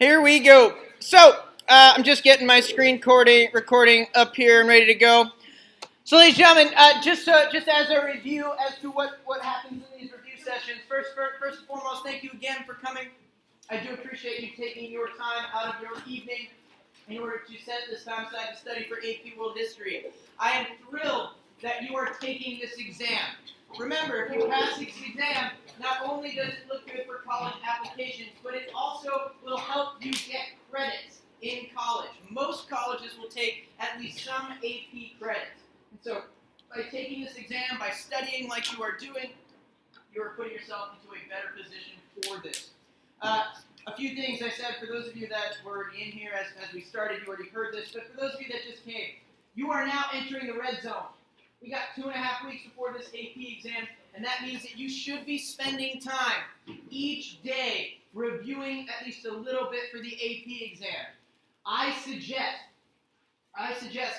Here we go. I'm just getting my screen recording up here and ready to go. So, ladies and gentlemen, just as a review as to what happens in these review sessions, first and foremost, thank you again for coming. I do appreciate you taking your time out of your evening in order to set this time aside to study for AP World History. I am thrilled that you are taking this exam. Remember, if you pass this exam, not only does it look good for college applications, but it also will help you get credits in college. Most colleges will take at least some AP credits. And so, by taking this exam, by studying like you are doing, you are putting yourself into a better position for this. A few things I said for those of you that were in here as we started, you already heard this, but for those of you that just came, you are now entering the red zone. We got 2.5 weeks before this AP exam, and that means that you should be spending time each day reviewing at least a little bit for the AP exam. I suggest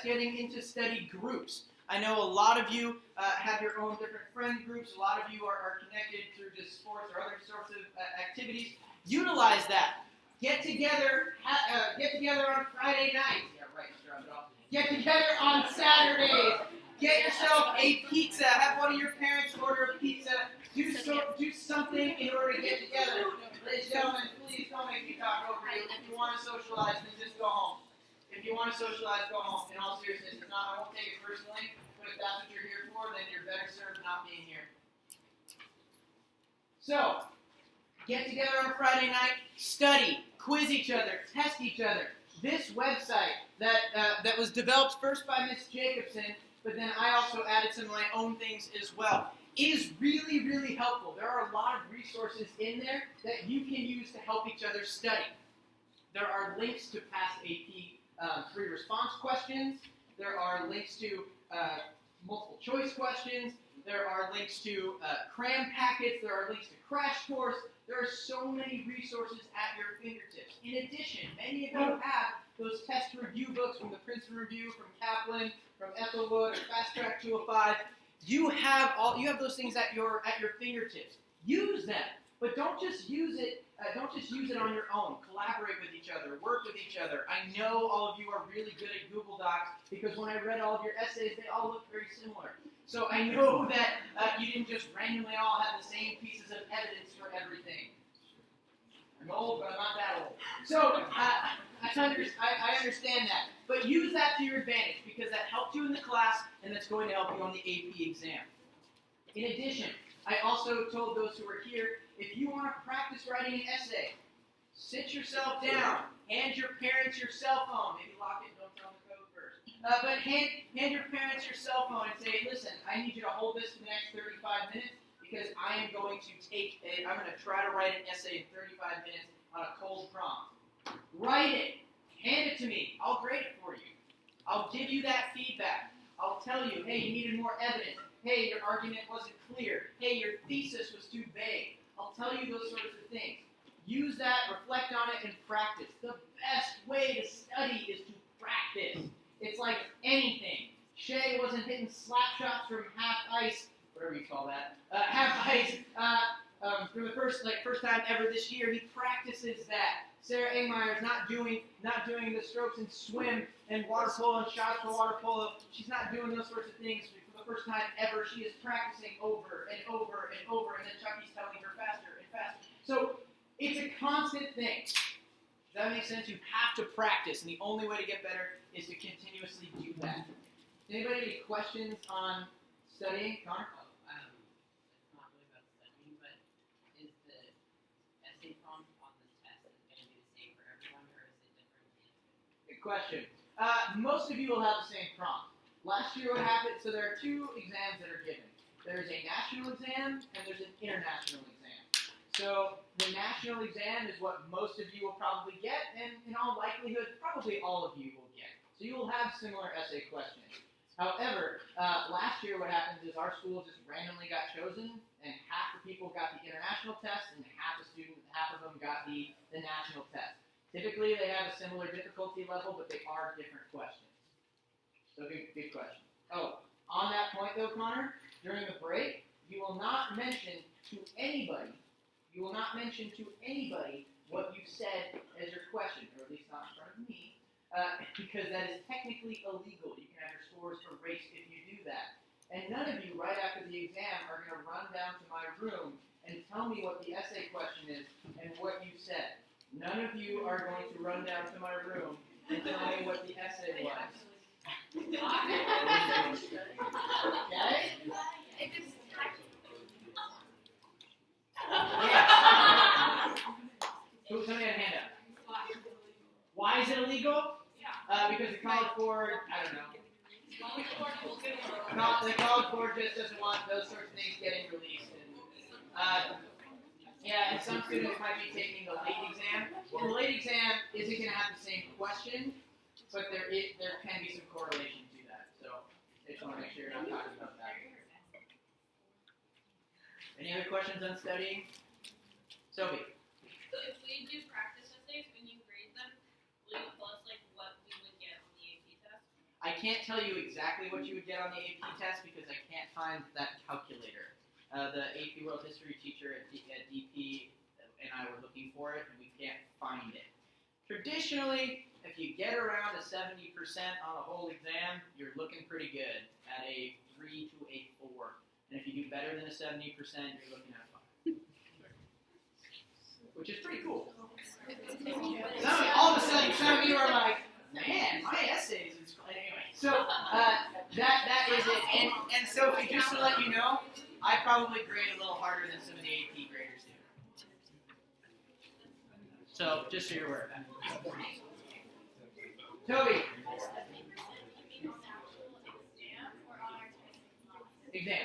getting into study groups. I know a lot of you have your own different friend groups. A lot of you are connected through just sports or other sorts of activities. Utilize that. Get together on Friday nights. Yeah, right. Get together on Saturdays. Get yourself a pizza. Have one of your parents order a pizza. Do something in order to get together. Ladies and gentlemen, please don't make me talk over you. If you want to socialize, then just go home. If you want to socialize, go home. In all seriousness, I won't take it personally, but if that's what you're here for, then you're better served not being here. So, get together on Friday night, study, quiz each other, test each other. This website that was developed first by Ms. Jacobson, but then I also added some of my own things as well, is really, really helpful. There are a lot of resources in there that you can use to help each other study. There are links to past AP free response questions. There are links to multiple choice questions. There are links to cram packets. There are links to crash course. There are so many resources at your fingertips. In addition, many of you have those test review books from the Princeton Review, from Kaplan, from Ethelwood, or Fast Track 205. You have those things at your fingertips. Use them, but don't just use it on your own. Collaborate with each other. Work with each other. I know all of you are really good at Google Docs because when I read all of your essays, they all look very similar. So I know that you didn't just randomly all have the same pieces of evidence for everything. I'm old, but I'm not that old. So I understand that. But use that to your advantage because that helped you in the class and that's going to help you on the AP exam. In addition, I also told those who were here, if you want to practice writing an essay, sit yourself down, hand your parents your cell phone, maybe lock it, don't tell them the code first. But hand your parents your cell phone and say, listen, I need you to hold this for the next 35 minutes because I'm going to try to write an essay in 35 minutes on a cold prompt. Write it. Hand it to me. I'll grade it for you. I'll give you that feedback. I'll tell you, hey, you needed more evidence. Hey, your argument wasn't clear. Hey, your thesis was too vague. I'll tell you those sorts of things. Use that, reflect on it, and practice. The best way to study is to practice. It's like anything. Shea wasn't hitting slap shots from half ice, whatever you call that, half ice, for the first time ever this year. He practices that. Sarah Angmeyer's not doing the strokes and swim and water polo and shots for water polo. She's not doing those sorts of things for the first time ever. She is practicing over and over and over, and then Chucky's telling her faster and faster. So it's a constant thing. Does that make sense? You have to practice, and the only way to get better is to continuously do that. Does anybody have any questions on studying? Connor? Not really about studying, but is the essay prompt on the test going to be the same for everyone, or is it different? Good question. Most of you will have the same prompt. Last year what happened, so there are two exams that are given. There's a national exam and there's an international exam. So the national exam is what most of you will probably get, and in all likelihood, probably all of you will get. So you will have similar essay questions. However, last year what happens is our school just randomly got chosen, and half the people got the international test, and half of them got the national test. Typically, they have a similar difficulty level, but they are different questions. So good question. Oh, on that point though, Connor, during the break, you will not mention to anybody what you said as your question. because that is technically illegal. You can have your scores erased if you do that. And none of you, right after the exam, are going to run down to my room and tell me what the essay question is and what you said. None of you are going to run down to my room and tell me what the essay was. Okay? Who, somebody had a hand up. Why is it illegal? Because the College Board, I don't know. The College Board just doesn't want those sorts of things getting released. And some students might be taking the late exam. And the late exam isn't going to have the same question, but there can be some correlation to that. So I just want to make sure you're not talking about that. Any other questions on studying? Sophie? So if we do practice essays, when you grade them, will you tell us like what we would get on the AP test? I can't tell you exactly what you would get on the AP test because I can't find that calculator. The AP World History teacher at DP and I were looking for it, and we can't find it. Traditionally, if you get around a 70% on a whole exam, you're looking pretty good at a 3 to a 4. And if you do better than a 70%, you're looking at a 5. Which is pretty cool. All of a sudden, some of you are like, man, my essays is anyway. So that is it. And Sophie, just to let you know, I probably grade a little harder than some of the AP graders do. So just so you're aware of that. Toby. Exam.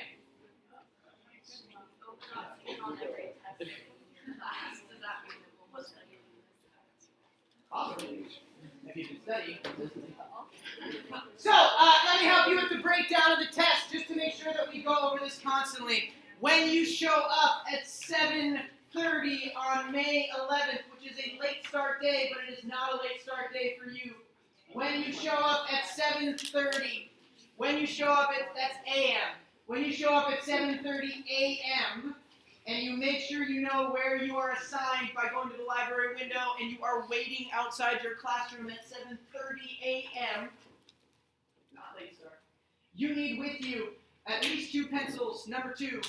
Possibly. If you can study. So, let me help you with the breakdown of the test, just to make sure that we go over this constantly. When you show up at 7:30 on May 11th, which is a late start day, but it is not a late start day for you. When you show up at 7:30, that's a.m. When you show up at 7:30 a.m., and you make sure you know where you are assigned by going to the library window, and you are waiting outside your classroom at 7:30 a.m., not late start, you need with you at least 2 pencils, number 2.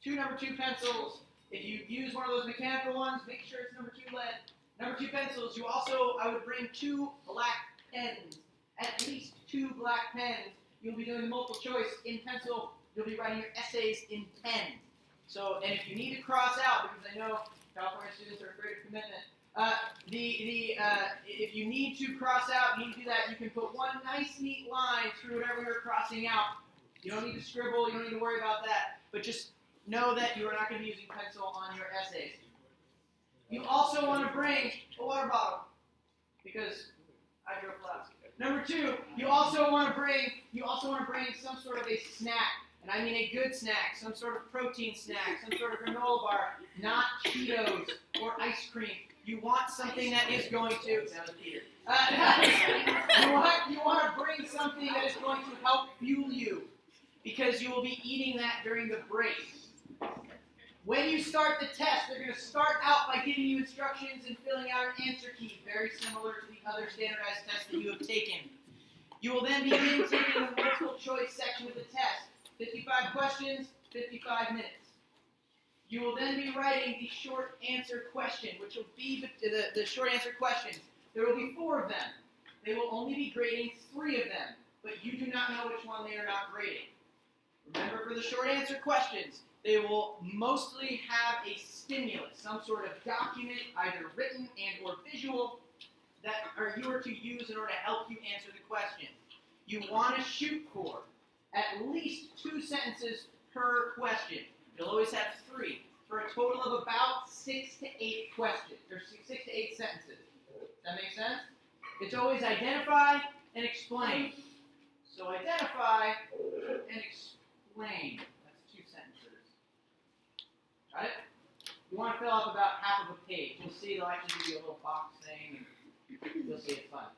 2 number 2 pencils. If you use one of those mechanical ones, make sure it's number 2 lead. Number 2 pencils. You also, I would bring 2 black pens. At least 2 black pens. You'll be doing multiple choice in pencil. You'll be writing your essays in pen. So, and if you need to cross out, because I know California students are afraid of commitment, if you need to cross out, you need to do that, you can put one nice, neat line through whatever you're crossing out. You don't need to scribble, you don't need to worry about that, but just know that you are not going to be using pencil on your essays. You also want to bring a water bottle, because I drove flask. Number 2, you also want to bring some sort of a snack. And I mean a good snack, some sort of protein snack, some sort of granola bar, not Cheetos or ice cream. You want something that is going to, that was Peter. You want to bring something that is going to help fuel you, because you will be eating that during the break. When you start the test, they're going to start out by giving you instructions and filling out an answer key, very similar to the other standardized tests that you have taken. You will then begin taking the multiple choice section of the test. 55 questions, 55 minutes. You will then be writing the short answer question, which will be the short answer questions. There will be 4 of them. They will only be grading 3 of them, but you do not know which one they are not grading. Remember, for the short answer questions, they will mostly have a stimulus, some sort of document, either written and or visual, that you are to use in order to help you answer the question. You want to shoot for at least 2 sentences per question. You'll always have 3, for a total of about 6 to 8 questions, or 6 to 8 sentences. Does that make sense? It's always identify and explain. So identify and explain. That's 2 sentences. Got it? You want to fill up about half of a page. You'll see it'll actually give you a little box thing, and you'll see it's fun.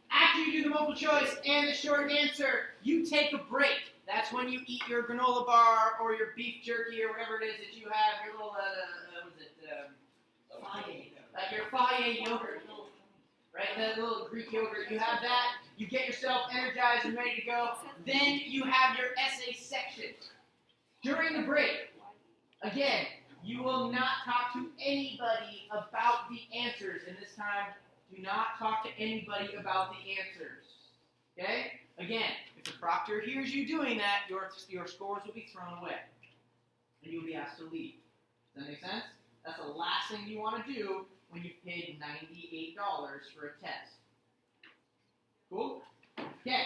After you do the multiple choice and the short answer, you take a break. That's when you eat your granola bar or your beef jerky or whatever it is that you have, your little, your Fage yogurt, right? that little Greek yogurt. You have that. You get yourself energized and ready to go. Then you have your essay section. During the break, again, you will not talk to anybody about the answers. And this time, do not talk to anybody about the answers. Okay? Again, if the proctor hears you doing that, your scores will be thrown away. And you'll be asked to leave. Does that make sense? That's the last thing you want to do when you've paid $98 for a test. Cool? Okay.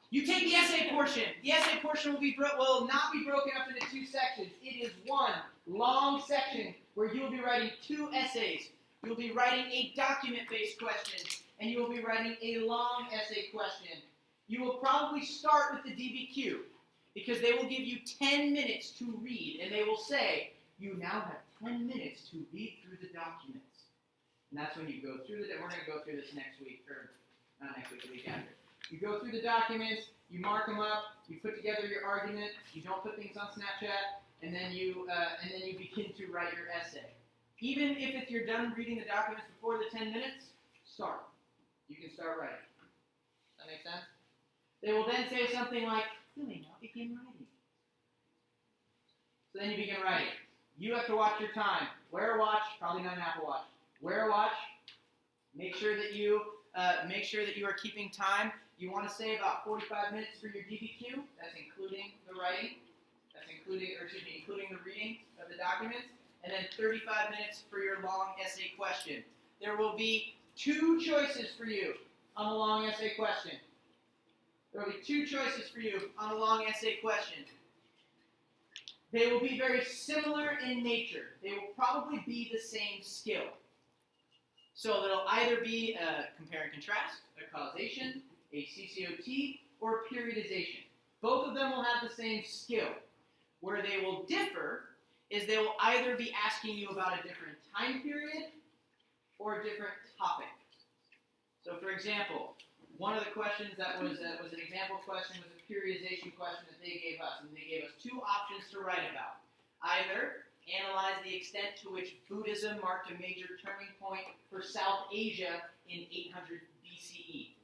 You take the essay portion. The essay portion will not be broken up into two sections. It is one long section where you will be writing two essays. You'll be writing a document-based question, and you will be writing a long essay question. You will probably start with the DBQ, because they will give you 10 minutes to read, and they will say, you now have 10 minutes to read through the documents. And that's when you go through we're going to go through this next week, or not next week, the week after. You go through the documents, you mark them up, you put together your argument, you don't put things on Snapchat, and then you begin to write your essay. Even if you're done reading the documents before the 10 minutes, start. You can start writing. Does that make sense? They will then say something like, you may now begin writing. So then you begin writing. You have to watch your time. Wear a watch, probably not an Apple Watch. Wear a watch. Make sure that you are keeping time. You want to say about 45 minutes for your DBQ. That's including the writing. Including the reading of the documents. And then 35 minutes for your long essay question. There will be two choices for you on a long essay question. There will be two choices for you on a long essay question. They will be very similar in nature. They will probably be the same skill. So it'll either be a compare and contrast, a causation, a CCOT, or a periodization. Both of them will have the same skill. Where they will differ is they will either be asking you about a different time period or a different topic. So for example, one of the questions that was an example question was a periodization question that they gave us. And they gave us two options to write about. Either analyze the extent to which Buddhism marked a major turning point for South Asia in 800 BCE.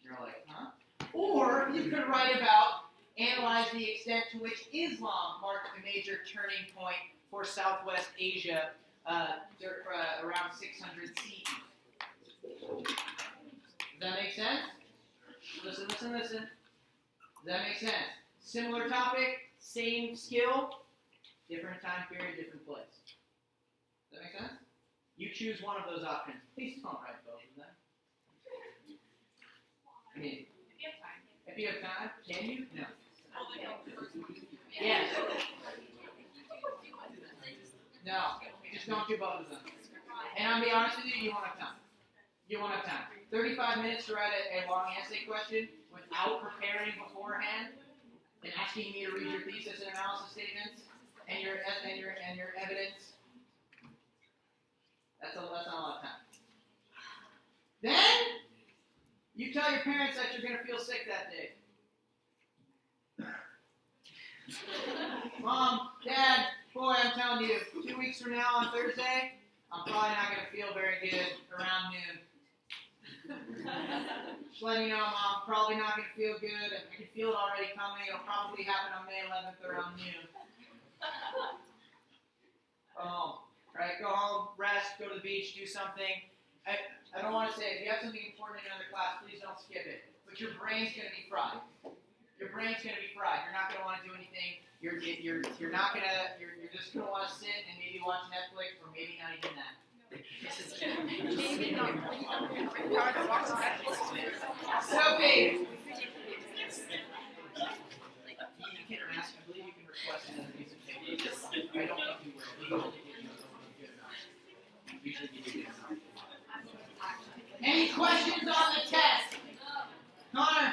You're like, huh? Or you could write about analyze the extent to which Islam marked a major turning point for Southwest Asia around 600 CE. Does that make sense? Listen. Does that make sense? Similar topic, same skill, different time period, different place. Does that make sense? You choose one of those options. Please don't write both of them. I mean, if you have time, can you? No. Yes. No, just don't do both of them. And I'll be honest with you, you won't have time. 35 minutes to write a long essay question without preparing beforehand and asking me to read your thesis and analysis statements and your evidence. That's not a lot of time. Then you tell your parents that you're going to feel sick that day. Mom, Dad, boy, I'm telling you, 2 weeks from now on Thursday, I'm probably not going to feel very good around noon. Just letting you know, Mom, probably not going to feel good. I can feel it already coming. It'll probably happen on May 11th around noon. Go home. Right? Go home, rest, go to the beach, do something. I don't want to say, if you have something important in another class, please don't skip it. But your brain's going to be fried. You're just going to want to do anything. You're just going to want to sit and maybe watch Netflix, or maybe not even that. Maybe not. Sophie! You can ask, I believe you can request another piece of paper. I don't think you will. Usually you do. Any questions on the test? Connor?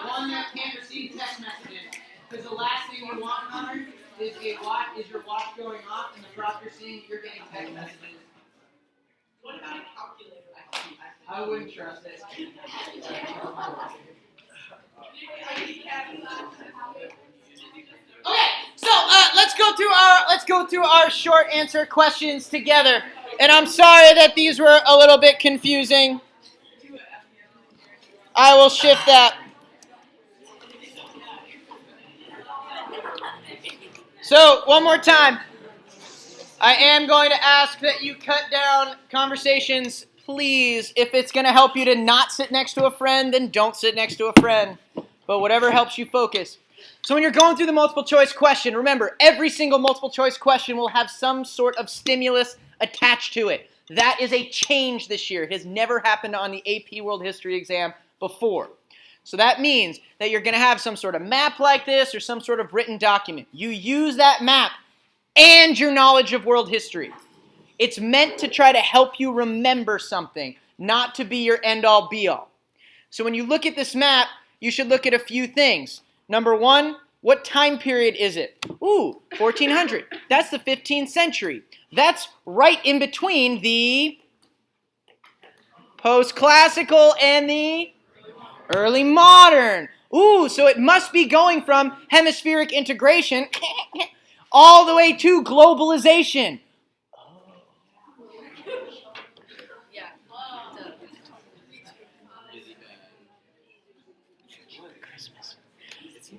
One that can't receive text messages. Because the last thing you want, Connor, is your watch going off and the proctor seeing that you're getting text messages. What about a calculator? I wouldn't trust it. Okay, So let's go through our short answer questions together. And I'm sorry that these were a little bit confusing. I will shift that. So one more time, I am going to ask that you cut down conversations, please. If it's going to help you to not sit next to a friend, then don't sit next to a friend. But whatever helps you focus. So when you're going through the multiple choice question, remember, every single multiple choice question will have some sort of stimulus attached to it. That is a change this year. It has never happened on the AP World History exam before. So that means that you're going to have some sort of map like this or some sort of written document. You use that map and your knowledge of world history. It's meant to try to help you remember something, not to be your end-all, be-all. So when you look at this map, you should look at a few things. Number one, what time period is it? Ooh, 1400. That's the 15th century. That's right in between the post-classical and the early modern. Ooh, so it must be going from hemispheric integration all the way to globalization.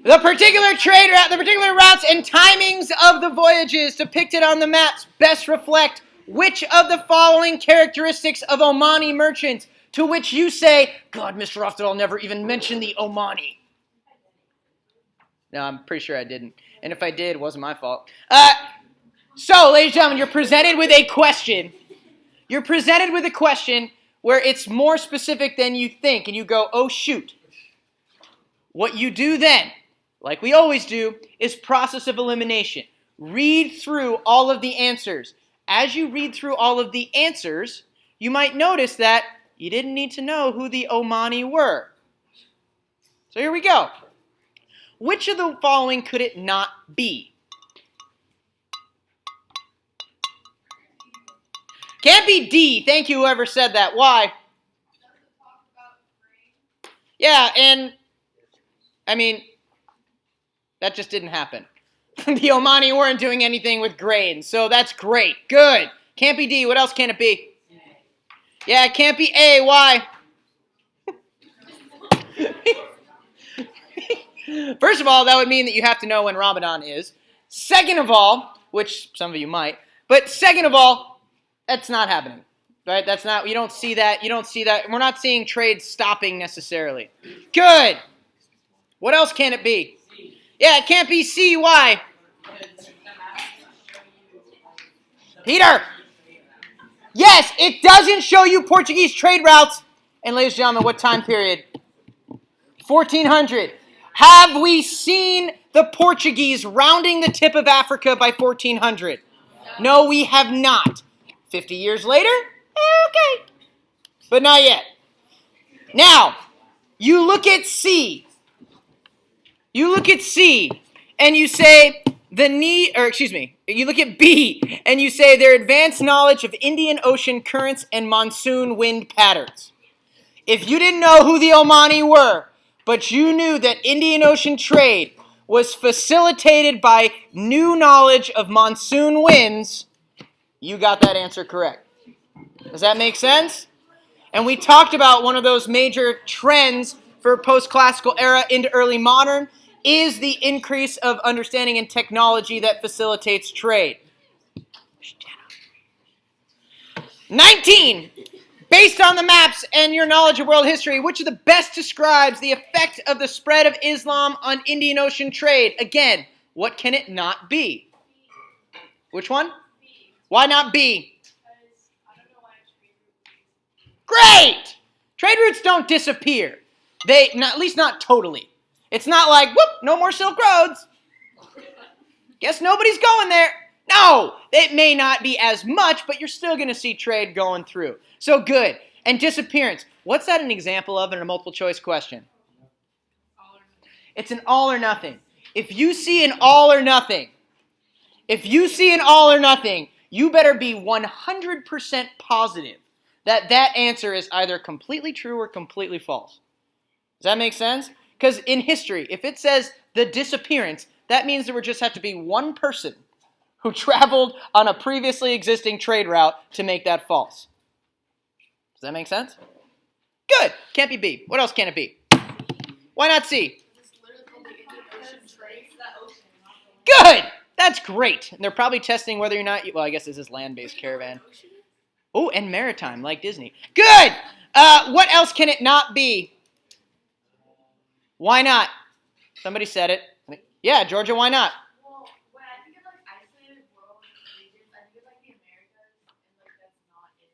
The particular trade route, the particular routes and timings of the voyages depicted on the maps best reflect which of the following characteristics of Omani merchants, to which you say, God, Mr. Rafdal never even mentioned the Omani. No, I'm pretty sure I didn't. And if I did, it wasn't my fault. So, ladies and gentlemen, you're presented with a question. You're presented with a question where it's more specific than you think, and you go, oh, shoot. What you do then, like we always do, is process of elimination. Read through all of the answers. As you read through all of the answers, you might notice that you didn't need to know who the Omani were. So here we go. Which of the following could it not be? Can't be D. Thank you, whoever said that. Why? Yeah, and I mean, that just didn't happen. The Omani weren't doing anything with grain, so that's great. Good. Can't be D. What else can it be? Yeah, it can't be A. Why? First of all, that would mean that you have to know when Ramadan is. Second of all, which some of you might, but second of all, that's not happening. Right? That's not, you don't see that. You don't see that. We're not seeing trade stopping necessarily. Good. What else can it be? Yeah, it can't be C. Why? Peter. Yes, it doesn't show you Portuguese trade routes. And ladies and gentlemen, what time period? 1400. Have we seen the Portuguese rounding the tip of Africa by 1400? No, we have not. 50 years later? Okay. But not yet. Now, you look at C. You look at C and you say you look at B and you say their advanced knowledge of Indian Ocean currents and monsoon wind patterns. If you didn't know who the Omani were, but you knew that Indian Ocean trade was facilitated by new knowledge of monsoon winds, you got that answer correct. Does that make sense? And we talked about one of those major trends for post-classical era into early modern is the increase of understanding and technology that facilitates trade. 19. Based on the maps and your knowledge of world history, which of the best describes the effect of the spread of Islam on Indian Ocean trade? Again, what can it not be? Which one? Why not B? Great! Trade routes don't disappear. At least not totally. It's not like, whoop, no more Silk Roads. Guess nobody's going there. No, it may not be as much, but you're still going to see trade going through. So good. And disappearance. What's that an example of in a multiple choice question? It's an all or nothing. If you see an all or nothing, you better be 100% positive that that answer is either completely true or completely false. Does that make sense? Because in history, if it says the disappearance, that means there would just have to be one person who traveled on a previously existing trade route to make that false. Does that make sense? Good. Can't be B. What else can it be? Why not C? Good. That's great. And they're probably testing whether or not well, I guess this is land-based caravan. Oh, and maritime, like Disney. Good. What else can it not be? Why not? Somebody said it. Yeah, Georgia, why not? Well, when I think of like isolated world regions, I think of like the Americas, and like that's not it.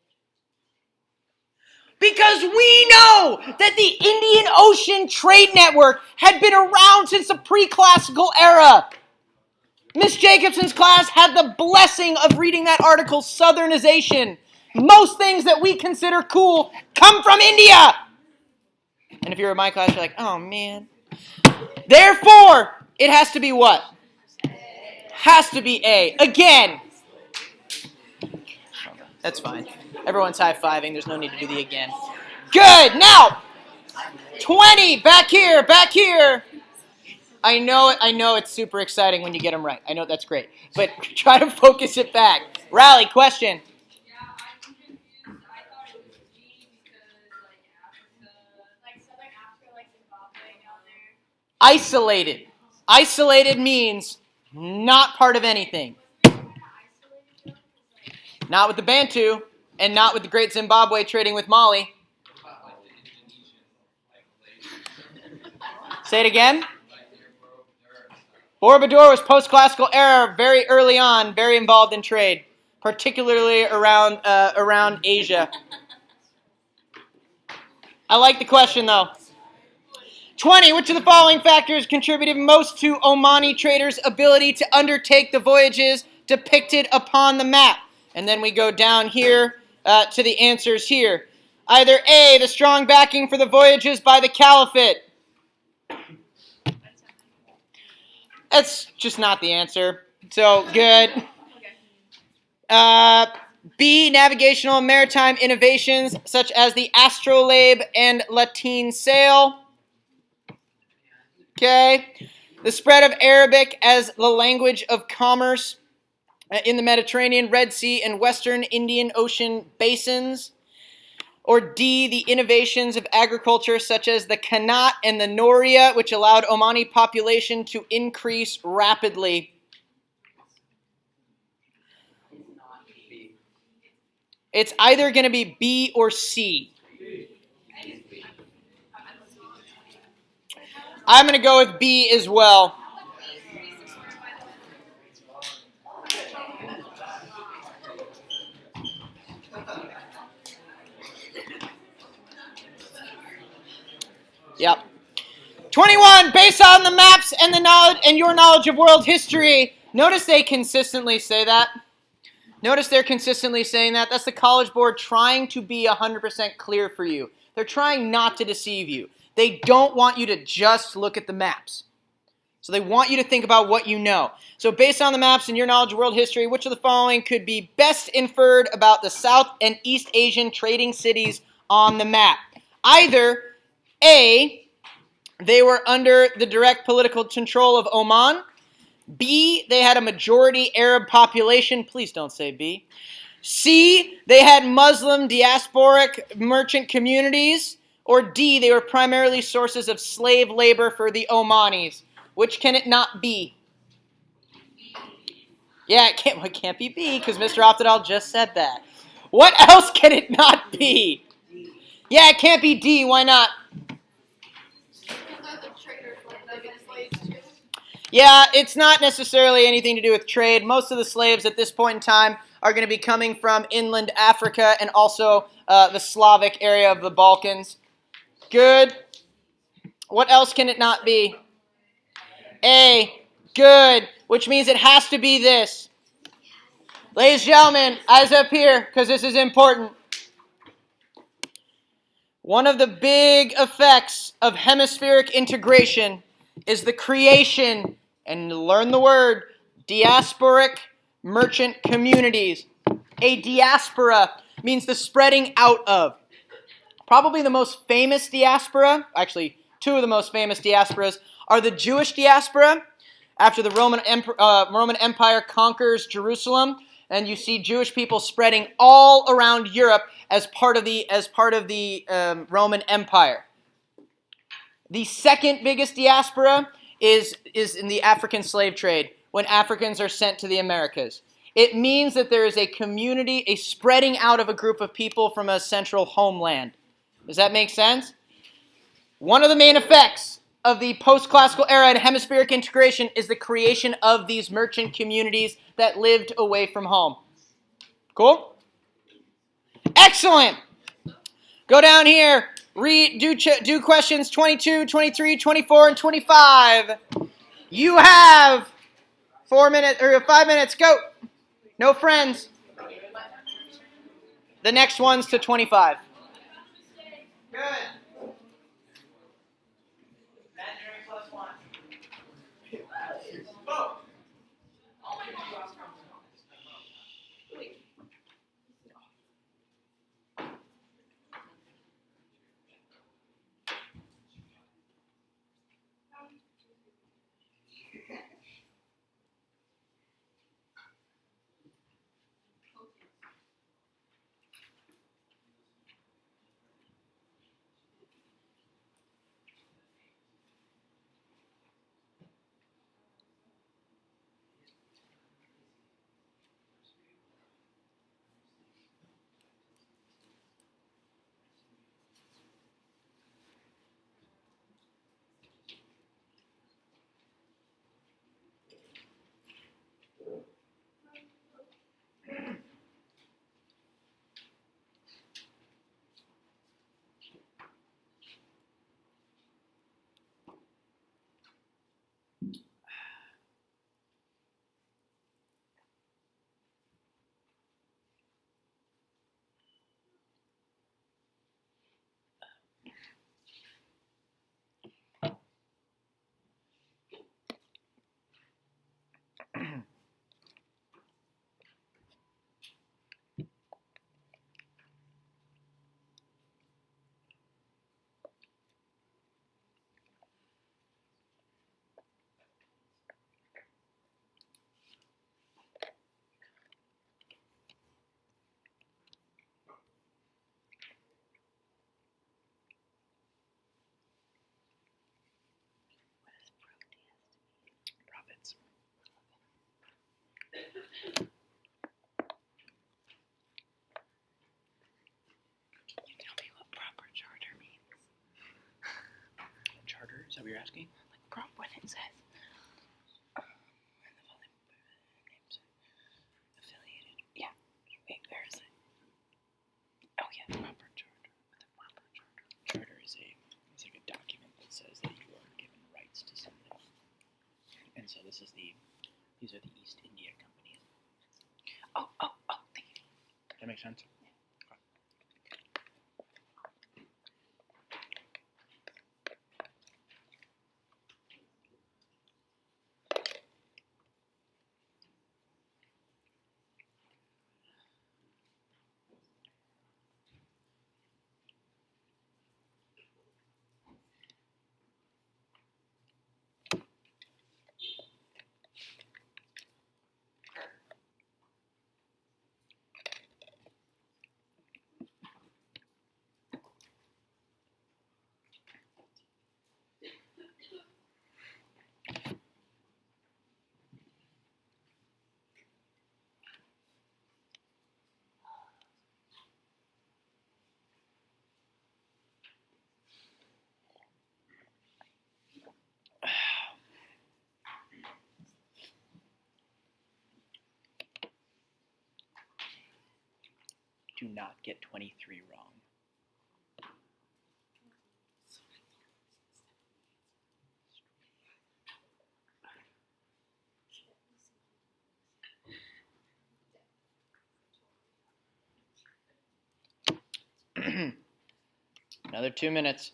Because we know that the Indian Ocean Trade Network had been around since the pre-classical era. Miss Jacobson's class had the blessing of reading that article, Southernization. Most things that we consider cool come from India. And if you're in my class, you're like, oh man. Therefore, it has to be what? Has to be A. Again. That's fine. Everyone's high-fiving. There's no need to do the again. Good. Now, 20. Back here. I know it's super exciting when you get them right. I know that's great. But try to focus it back. Riley, question. Yeah, I'm confused. I thought it was B because like Africa, Like Southern Africa, like Zimbabwe down there. Isolated. Isolated means not part of anything. Not with the Bantu, and not with the Great Zimbabwe trading with Mali. Say it again. Borobudur was post-classical era, very early on, very involved in trade, particularly around Asia. I like the question, though. 20. Which of the following factors contributed most to Omani traders' ability to undertake the voyages depicted upon the map? And then we go down here to the answers here. Either A, the strong backing for the voyages by the Caliphate. That's just not the answer. So, good. B, navigational and maritime innovations such as the astrolabe and lateen sail. Okay. The spread of Arabic as the language of commerce in the Mediterranean, Red Sea, and Western Indian Ocean basins. Or D, the innovations of agriculture such as the Qanat and the Noria, which allowed Omani population to increase rapidly. It's either going to be B or C. I'm going to go with B as well. Yep. 21, based on the maps and the knowledge and your knowledge of world history. Notice they consistently say that. Notice they're consistently saying that. That's the College Board trying to be 100% clear for you. They're trying not to deceive you. They don't want you to just look at the maps. So they want you to think about what you know. So based on the maps and your knowledge of world history, which of the following could be best inferred about the South and East Asian trading cities on the map? Either A, they were under the direct political control of Oman. B, they had a majority Arab population. Please don't say B. C, they had Muslim diasporic merchant communities. Or D, they were primarily sources of slave labor for the Omanis. Which can it not be? Yeah, it can't be B because Mr. Oftedal just said that. What else can it not be? Yeah, it can't be D. Why not? Yeah, it's not necessarily anything to do with trade. Most of the slaves at this point in time are going to be coming from inland Africa and also the Slavic area of the Balkans. Good. What else can it not be? A. Good. Which means it has to be this. Ladies and gentlemen, eyes up here because this is important. One of the big effects of hemispheric integration is the creation, and learn the word, diasporic merchant communities. A diaspora means the spreading out of. Probably the most famous diaspora, actually two of the most famous diasporas, are the Jewish diaspora after the Roman Empire conquers Jerusalem, and you see Jewish people spreading all around Europe as part of the Roman Empire. The second biggest diaspora is in the African slave trade, when Africans are sent to the Americas. It means that there is a community, a spreading out of a group of people from a central homeland. Does that make sense? One of the main effects of the post-classical era and hemispheric integration is the creation of these merchant communities that lived away from home. Cool? Excellent! Go down here, do questions 22, 23, 24, and 25. You have 5 minutes, go. No friends. The next one's to 25. Good. Imaginary plus one. Go. Profits. Can you tell me what proper charter means? Charter? Is that what you're asking? Like when it says affiliated. Yeah. Wait, where is it? Oh yeah, proper charter. The proper charter. Charter is it's like a document that says that you are given rights to something. And so these are the East India Company. Oh, thank you. That makes sense? Do not get 23 wrong. Another 2 minutes.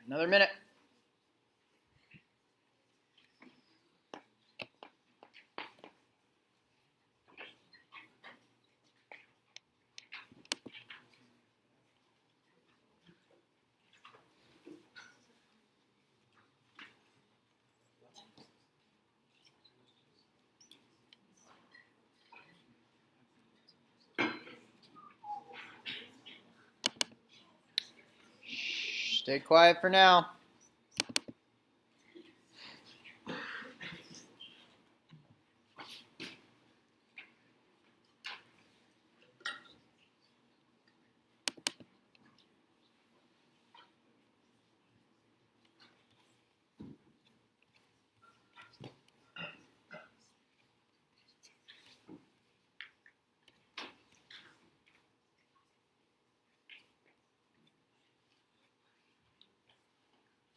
Another minute. Shh, stay quiet for now.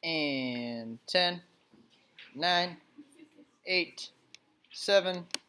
And 10, 9, 8, 7,